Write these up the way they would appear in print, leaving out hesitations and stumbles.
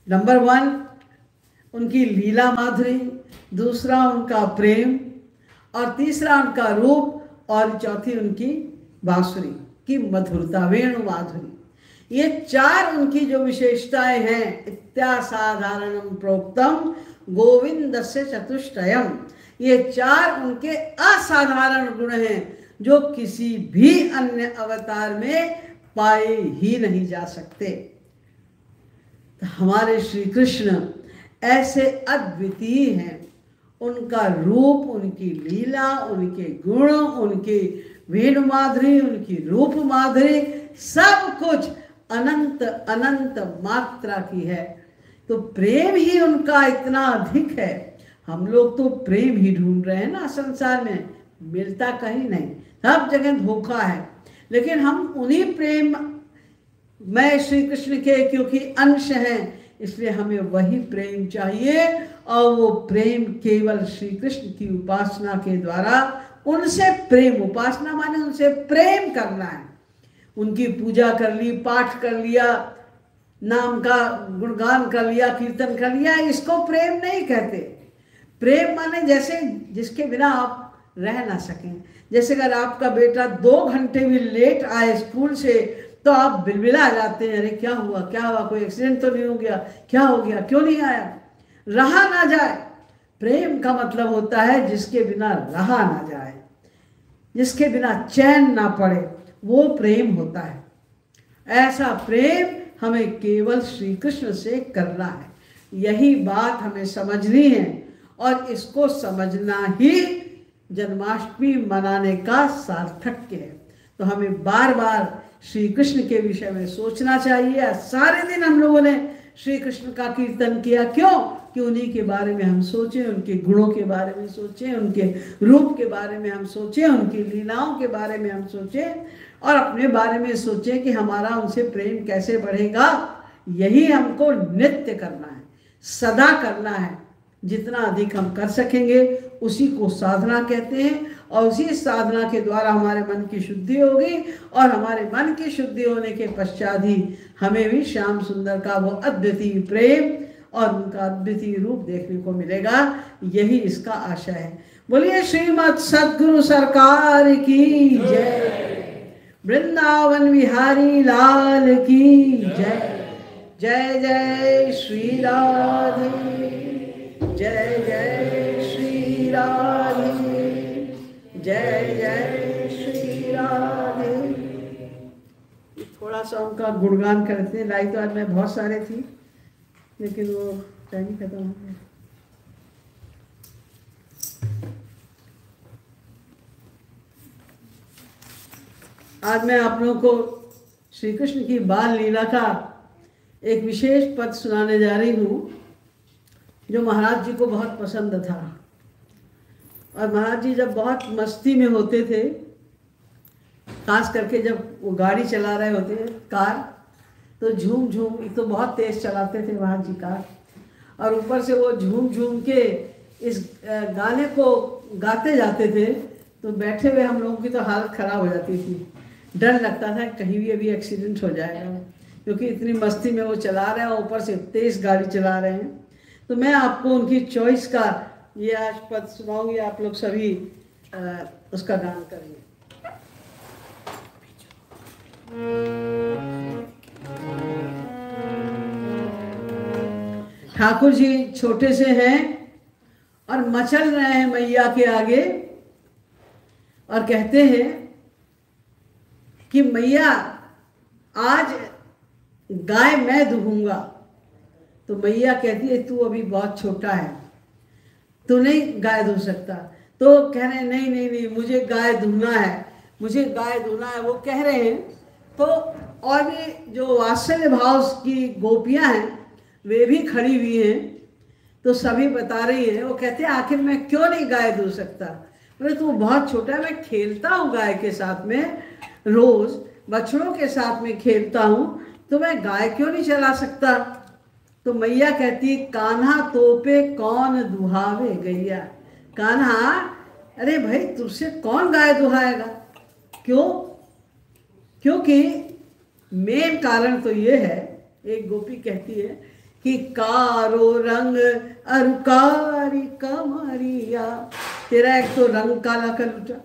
Number 1 उनकी लीला माधुरी, दूसरा उनका प्रेम, और तीसरा उनका रूप, और चौथी उनकी बांसुरी की मधुरता, वेणु माधुरी। ये 4 उनकी जो विशेषताएं हैं, इत्यासाधारणम प्रोक्तम गोविंदस्य चतुष्टयम, ये 4 उनके असाधारण गुण हैं जो किसी भी अन्य अवतार में पाए ही नहीं जा सकते। तो हमारे श्री कृष्ण ऐसे अद्वितीय हैं। उनका रूप, उनकी लीला, उनके गुण, उनकी वेणु माधुरी, उनकी रूप माधुरी, सब कुछ अनंत अनंत मात्रा की है। तो प्रेम ही उनका इतना अधिक है। हम लोग तो प्रेम ही ढूंढ रहे हैं ना संसार में, मिलता कहीं नहीं, सब जगह धोखा है। लेकिन हम उन्हीं प्रेम में श्री कृष्ण के क्योंकि अंश हैं, इसलिए हमें वही प्रेम चाहिए। और वो प्रेम केवल श्री कृष्ण की उपासना के द्वारा, उनसे प्रेम, उपासना माने उनसे प्रेम करना है। उनकी पूजा कर ली, पाठ कर लिया, नाम का गुणगान कर लिया, कीर्तन कर लिया, इसको प्रेम नहीं कहते। प्रेम माने जैसे जिसके बिना आप रह ना सकें। जैसे अगर आपका बेटा 2 घंटे भी लेट आए स्कूल से तो आप बिलबिला जाते हैं, अरे क्या हुआ क्या हुआ, कोई एक्सीडेंट तो नहीं हो गया, क्या हो गया, क्यों नहीं आया, रहा ना जाए। प्रेम का मतलब होता है जिसके बिना रहा ना जाए, जिसके बिना चैन ना पड़े, वो प्रेम होता है। ऐसा प्रेम हमें केवल श्री कृष्ण से करना है। यही बात हमें समझनी है और इसको समझना ही जन्माष्टमी मनाने का सार्थक्य है। तो हमें बार बार श्री कृष्ण के विषय में सोचना चाहिए। सारे दिन हम लोगों ने श्री कृष्ण का कीर्तन किया, क्यों? कि उन्हीं के बारे में हम सोचें, उनके गुणों के बारे में सोचें, उनके रूप के बारे में हम सोचें, उनकी लीलाओं के बारे में हम सोचें, और अपने बारे में सोचें कि हमारा उनसे प्रेम कैसे बढ़ेगा। यही हमको नित्य करना है, सदा करना है। जितना अधिक हम कर सकेंगे उसी को साधना कहते हैं, और उसी साधना के द्वारा हमारे मन की शुद्धि होगी, और हमारे मन की शुद्धि होने के पश्चात ही हमें भी श्याम सुंदर का वो अद्वितीय प्रेम और उनका अद्वितीय रूप देखने को मिलेगा। यही इसका आशय है। बोलिए श्रीमद् सद्गुरु सरकार की जय, वृंदावन बिहारी लाल की जय। जय जय श्री राधे, जय जय श्री राधे, जय जय श्री राधे। थोड़ा सा उनका गुणगान करते हैं। लाई तो आज मैं बहुत सारे थी, लेकिन वो टाइम ही खत्म हो गया। आज मैं आप लोगों को श्री कृष्ण की बाल लीला का एक विशेष पद सुनाने जा रही हूँ, जो महाराज जी को बहुत पसंद था। और महाराज जी जब बहुत मस्ती में होते थे, खास करके जब वो गाड़ी चला रहे होते कार, तो झूम झूम, एक तो बहुत तेज चलाते थे महाराज जी कार, और ऊपर से वो झूम झूम के इस गाने को गाते जाते थे, तो बैठे हुए हम लोगों की तो हालत खराब हो जाती थी। डर लगता था कहीं भी अभी एक्सीडेंट हो जाएगा, क्योंकि इतनी मस्ती में वो चला रहे हैं, ऊपर से तेज गाड़ी चला रहे हैं। तो मैं आपको उनकी चॉइस का ये आज पद सुनाऊंगी, आप लोग सभी उसका गान करेंगे। ठाकुर जी छोटे से हैं और मचल रहे हैं मैया के आगे, और कहते हैं कि मैया आज गाय मैं दूहूंगा। तो मैया कहती है तू अभी बहुत छोटा है, तू नहीं गाय दूह सकता। तो कह रहे हैं नहीं नहीं नहीं, मुझे गाय दूहना है, मुझे गाय दूहना है, वो कह रहे हैं। तो और भी जो वात्सल्य भाव की गोपियां हैं वे भी खड़ी हुई हैं, तो सभी बता रही हैं। वो कहते हैं आखिर मैं क्यों नहीं गाय दूह सकता? बोले तू बहुत छोटा है, मैं खेलता हूँ गाय के साथ में, रोज बछड़ों के साथ में खेलता हूँ, तो मैं गाय क्यों नहीं चला सकता? तो मैया कहती कान्हा तोपे कौन दुहावे गैया। कान्हा अरे भाई तुझसे कौन गाय दुहाएगा? क्यों? क्योंकि मेन कारण तो ये है, एक गोपी कहती है कि कारो रंग अरुकारी कमरिया, तेरा एक तो रंग काला कलूटा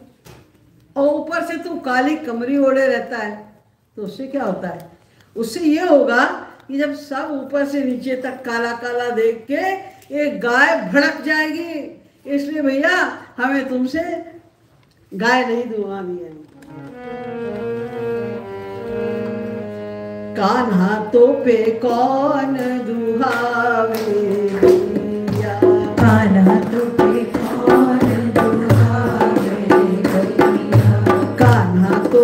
और ऊपर से तू काली कमरी ओढ़े रहता है, तो उससे क्या होता है? उससे ये होगा कि जब सब ऊपर से नीचे तक काला काला देख के एक गाय भड़क जाएगी। इसलिए भैया हमें तुमसे गाय नहीं दुआनी है। कान्हा तो पे कौन दुहावे भैया, कान्हा तो पे कौन दुहावे भैया, कान्हा तो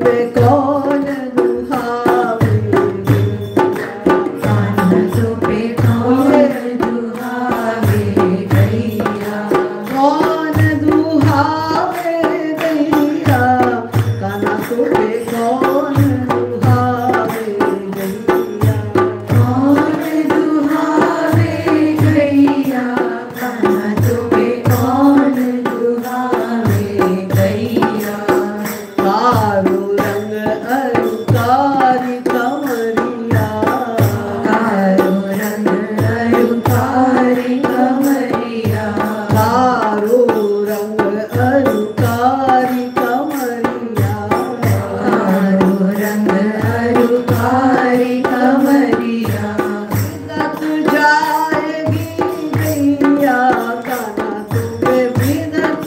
पे कौन दुहावे भैया, कान्हा तो पे कौन दुहावे भैया, कौन दुहावे भैया, कान्हा तो पे कौन दुहावे भैया, कौन दुहावे भैया, कान्हा तो पे कौन दुहावे भैया, कारो रंग अरुकारी कमरिया, कारो रंग अरुकारी कमरिया, कारो रंग अरुकारी कमरिया, कारो रंग अरुकारी कमरिया, बिदक जाएगी गैया, कान्हा तुम्हें बिदक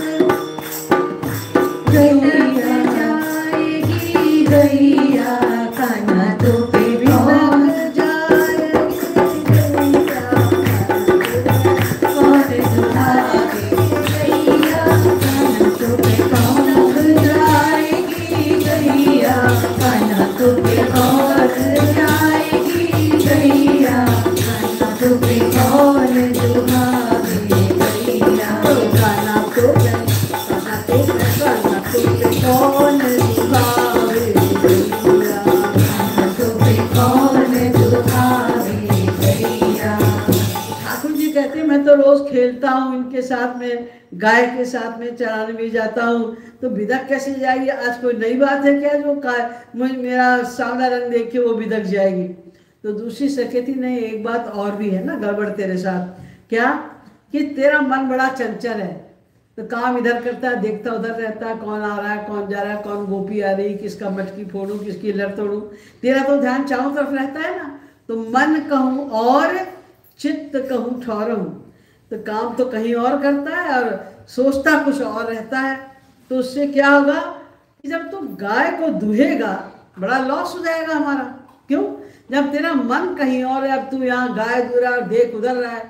गैया जाएगी गैया, कान्हा तो पे कौन बिदक जाएगी गैया, कौन दुहावे गैया, कान्हा तो पे कौन जाएगी गैया, कान्हा तो पे कौन जाएगी गैया, कान्हा तो पे कौन दुहावे गैया, कान्हा तो पे कौन दुहावे भैया, कान्हा तो पे कौन दुहावे गैया। ठाकुर जी कहते हैं मैं तो रोज खेलता हूँ इनके साथ में, गाय के साथ में चराने भी जाता हूँ, तो बिदक कैसे जाएगी? आज कोई नई बात है क्या जो मेरा सांवला रंग देख के वो बिदक जाएगी? तो दूसरी सकेती नहीं, एक बात और भी है ना गड़बड़ तेरे साथ। क्या? कि तेरा मन बड़ा चंचल है, तो काम इधर करता है, देखता उधर रहता है, कौन आ रहा है, कौन जा रहा है, कौन गोपी आ रही, किसका मटकी फोड़ूं, किसकी लड़ तोड़ूं। तेरा तो ध्यान चारों तरफ रहता है ना। तो मन कहूँ और चित्त कहूँ ठौरहूँ, तो काम तो कहीं और करता है और सोचता कुछ और रहता है। तो उससे क्या होगा कि जब तू गाय को दुहेगा बड़ा लॉस हो जाएगा हमारा। क्यों? जब तेरा मन कहीं और है, अब तू यहाँ गाय दूर है और देख उधर रहा है,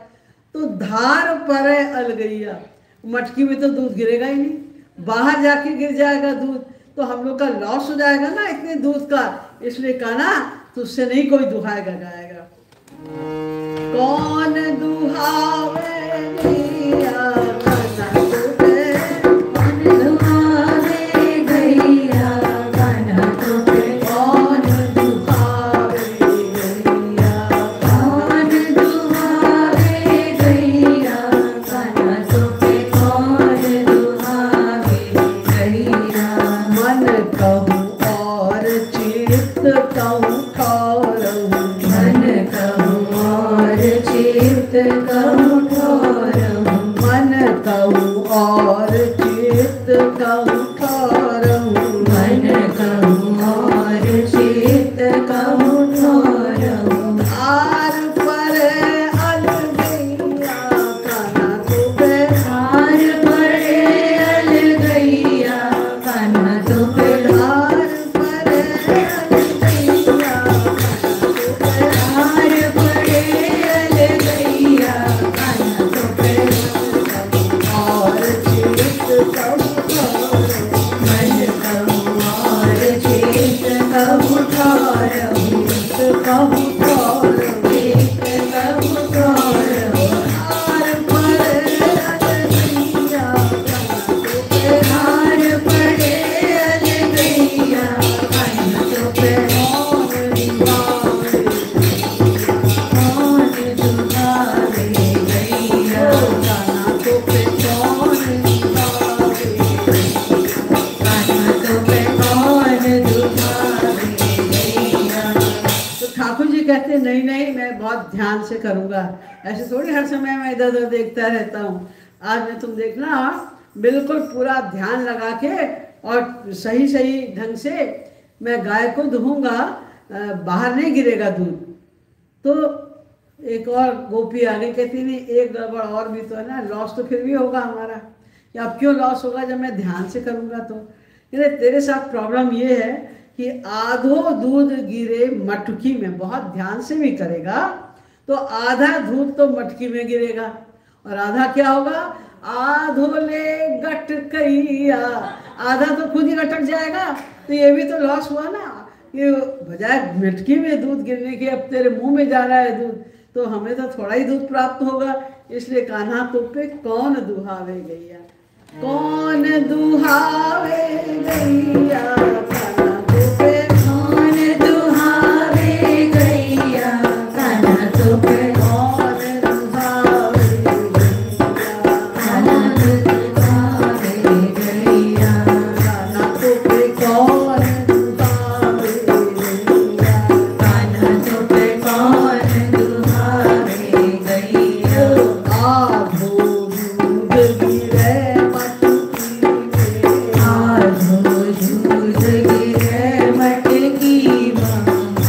तो धार पर अलगैया, मटकी में तो दूध गिरेगा ही नहीं, बाहर जाके गिर जाएगा दूध, तो हम लोग का लॉस हो जाएगा ना इतने दूध का। इसलिए कहा ना तुझसे नहीं कोई दुहाएगा गाएगा। कौन दुहावे गैया, कान्हा तो पे कौन दुहावे गैया, कान्हा तो पे कौन दुहावे गैया, कौन दुहावे गैया, कान्हा तो पे कौन दुहावे गैया, मन कहूँ और चित्त कहूँ ठौरहूँ, मन कहूँ और चित्त कहूँ ठौरहूँ, मन कहूँ और चित्त कहूँ ठौरहूँ, मन कहूँ और चित्त कहूँ ठौरहूँ, आर पर अलगैया, कान्हा तो पे हार पड़े अलगैया, कान्हा तो पे आर पर अलगैया, हार पड़े अलगैया, कान्हा तो पे और चित्त कहूँ ठौरहूँ, मन कहूँ और चित्त कहूँ ठौरहूँ, चित्त कहूँ ठौरहूँ, चित्त कहूँ ठौरहूँ, आर पर अलगैया, कान्हा तो पे हार पड़े अलगैया, कान्हा तो पे कौन दुहावे, कौन दुहावे गैया, कान्हा तो पे कौन दुहावे, कान्हा तो पे कौन दुहावे गैया। तो ठाकुर जी कहते नहीं नहीं, मैं बहुत ध्यान से करूँगा, ऐसे थोड़ी हर समय मैं इधर उधर देखता रहता हूँ। आज मैं तुम देखना बिल्कुल पूरा ध्यान लगा के और सही सही ढंग से मैं गाय को दूहूँगा, बाहर नहीं गिरेगा दूध। तो एक और गोपी आगे कहती नहीं, एक गड़बड़ और भी तो है ना, लॉस तो फिर भी होगा हमारा। या अब क्यों लॉस होगा जब मैं ध्यान से करूँगा तो। तेरे साथ प्रॉब्लम ये है कि आधो दूध गिरे मटकी में, बहुत ध्यान से भी करेगा तो आधा दूध तो मटकी में गिरेगा और आधा क्या होगा, आधोले गटकैया, आधा तो खुद ही गटक जाएगा। तो ये भी तो लॉस हुआ ना, ये बजाय मटकी में दूध गिरने के अब तेरे मुंह में जा रहा है दूध, तो हमें तो थोड़ा ही दूध प्राप्त होगा। इसलिए कान्हा तो पे कौन दुहावे गैया, कौन दुहावे गैया, कान्हा तो पे कौन दुहावे गैया, कान्हा तो पे कौन दुहावे गैया, कान्हा तो दुहावे गैया, कान्हा तो पे कौन दुहावे गैया, कान्हा तो पे कौन दुहावे गैया। आधो दूध गिरे मटकी में, आधो दूध गिरे मटकी में,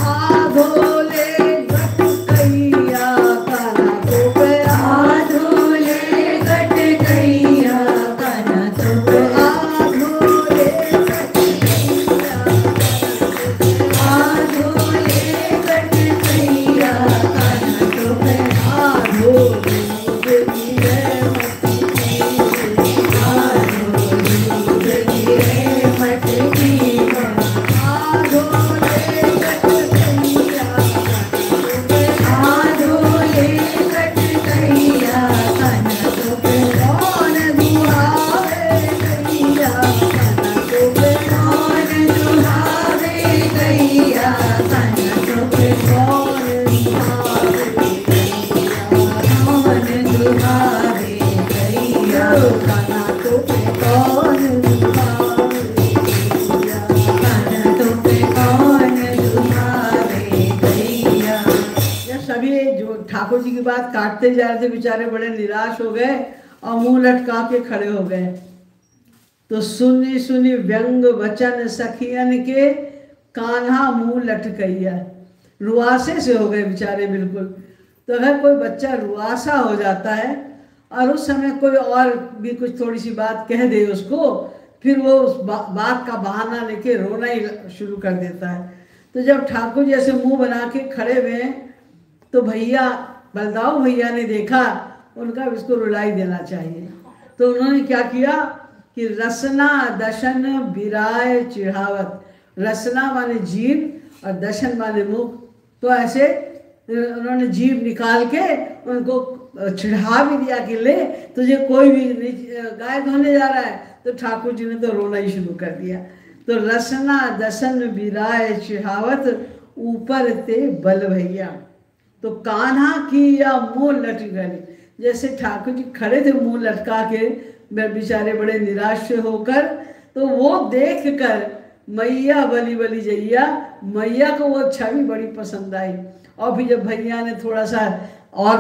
आधोले गटकैया, कान्हा तो पे आधोले गटकैया, कान्हा तो पे आधोले गटकैया, आधोले गटकैया, कान्हा तो पे आधो दूध गिरे मटकी में, आधो दूध गिरे मटकी में, आधोले गटकैया, आधोले गटकैया, कान्हा तो पे कौन दुहावे गैया, कान्हा तो पे कौन दुहावे गैया, कान्हा तो पे कौन दुहावे गैया, कौन दुहावे गैया, कान्हा तो पे कौन दुहावे गैया। कान्हा तो पे कौन दुहावे गैया। ये सभी जो ठाकुर जी की बात काटते जा रहे थे बेचारे बड़े निराश हो गए और मुंह लटका के खड़े हो गए। तो सुनी सुनी व्यंग वचन सखियन के, कान्हा मुंह लटकैया, रुआसे से हो गए बेचारे बिल्कुल। तो अगर कोई बच्चा रुआसा हो जाता है और उस समय कोई और भी कुछ थोड़ी सी बात कह दे उसको, फिर वो उस बात का बहाना लेके रोना ही शुरू कर देता है। तो जब ठाकुर जी ऐसे मुंह बना के खड़े हुए तो भैया बलदाऊ भैया ने देखा, उनका इसको रुलाई देना चाहिए। तो उन्होंने क्या किया कि रसना दशन बिराय चिढ़ावत, रसना माने जीभ और दशन माने मुख, तो ऐसे उन्होंने जीभ निकाल के उनको चिढ़ा भी दिया कि ले तुझे कोई भी गाय धोने जा रहा है। तो ठाकुर जी ने तो रोना ही शुरू कर दिया। तो रसना दशन बिराय चिढ़ावत, ऊपर ते बल भैया। तो कान्हा की या मुंह लटक गए, जैसे ठाकुर जी खड़े थे मुंह लटका के बेचारे बड़े निराश होकर, तो वो देख कर मैया बली बली जैया, मैया को वो छवि बड़ी पसंद आई। और फिर जब भैया ने थोड़ा सा और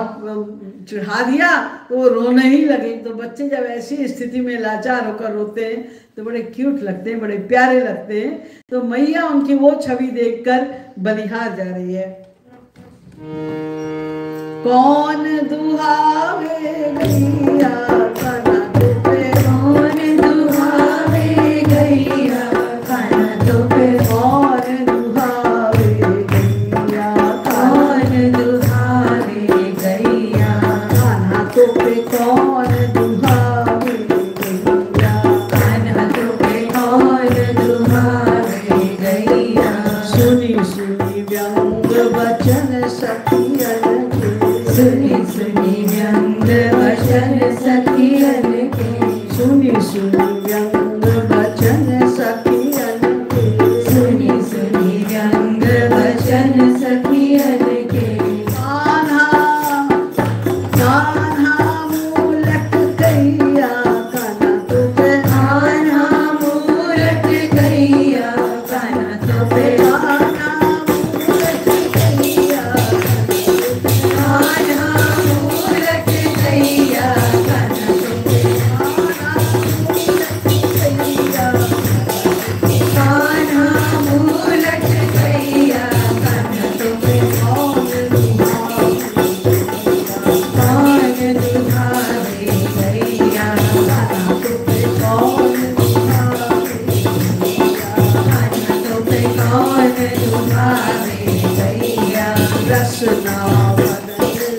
चढ़ा दिया तो वो रोने ही लगे। तो बच्चे जब ऐसी स्थिति में लाचार होकर रोते हैं तो बड़े क्यूट लगते हैं, बड़े प्यारे लगते हैं। तो मैया उनकी वो छवि देखकर बलिहार जा रही है। कौन दुहावे गैया, कान्हा तो पे कौन दुहावे गैया, कान्हा तो पे कौन दुहावे गैया, कौन दुहावे गैया, कान्हा तो पे कौन दुहावे गैया। कान्हा तो पे कौन दुहावे गैया। सुनी सुनी व्यंग वचन सखियन के, सुनी सुनी व्यंग वचन सखियन के, सुनी सुनी व्यंग वचन सखियन के, सुनी सुनी व्यंग वचन सखियन के। कान्हा कान्हा मुँह लटकैया, कान्हा तो पे कान्हा मुँह लटकैया, कान्हा तो पे कान्हा मुँह लटकैया, रसना वदन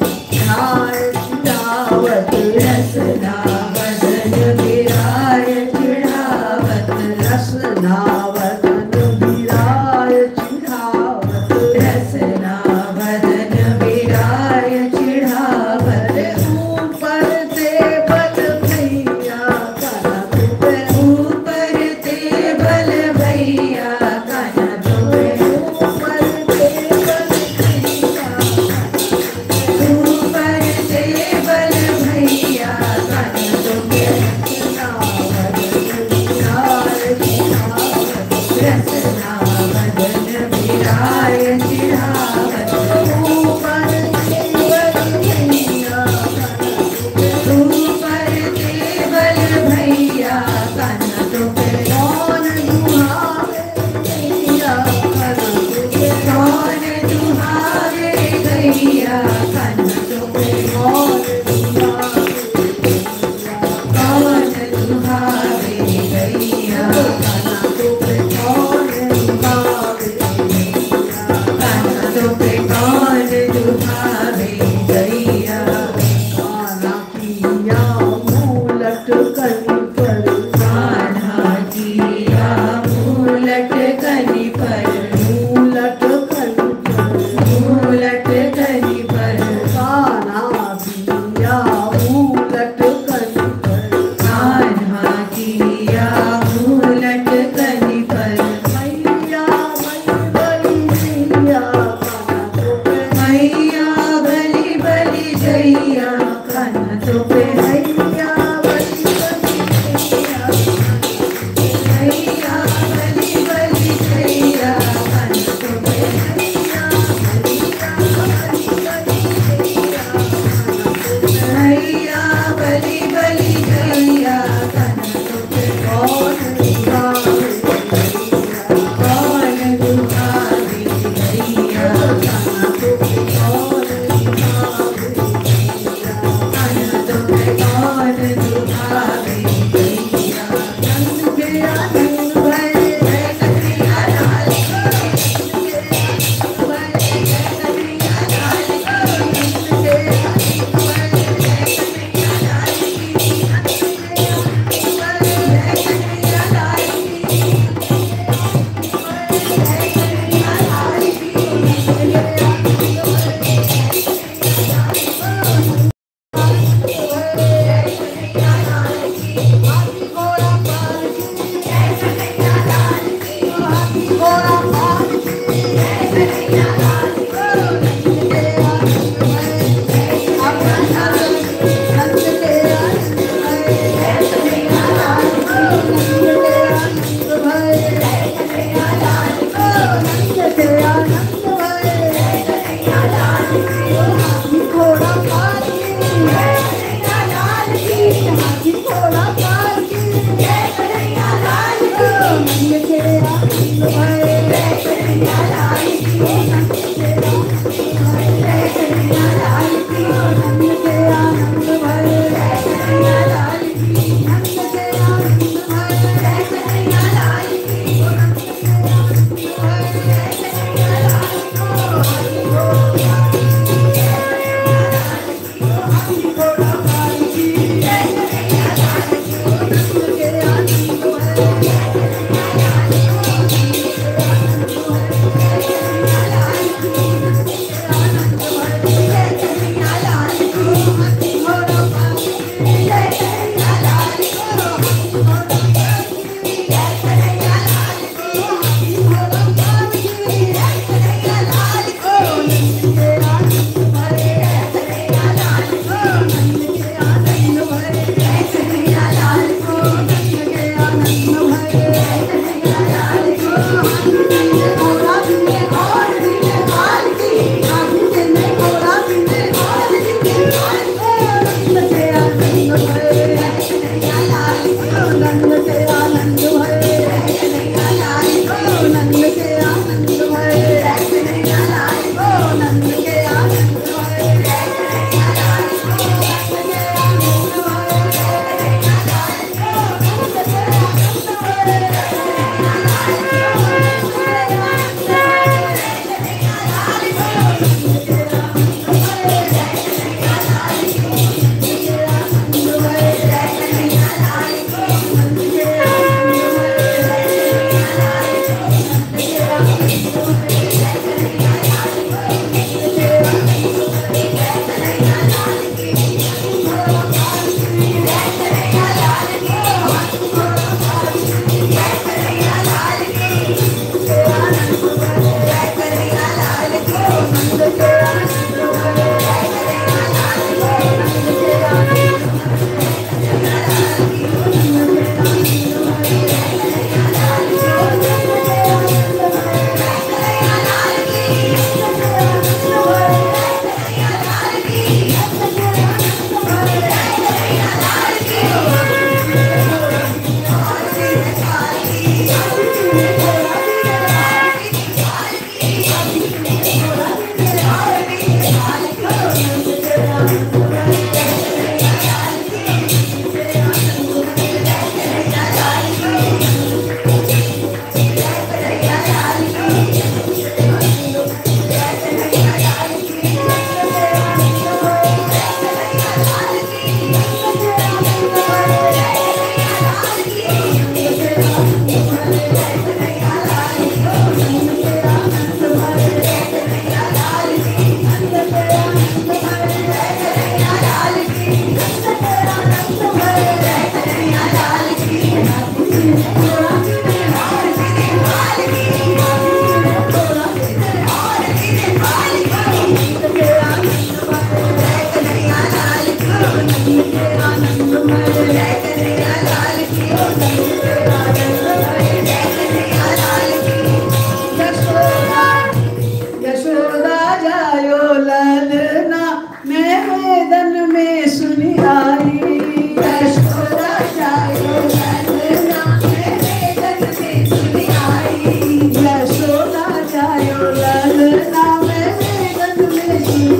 बिराय चिढ़ावत रसना वदन बिराय चिढ़ावत रसना वदन बिराय चिढ़ावत रसना वदन बिराय चिढ़ावत ऊपर ते बल भैया कनक पे ऊपर ते बल भैया कनक पे ऊपर ते बल भैया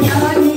ज्ञानी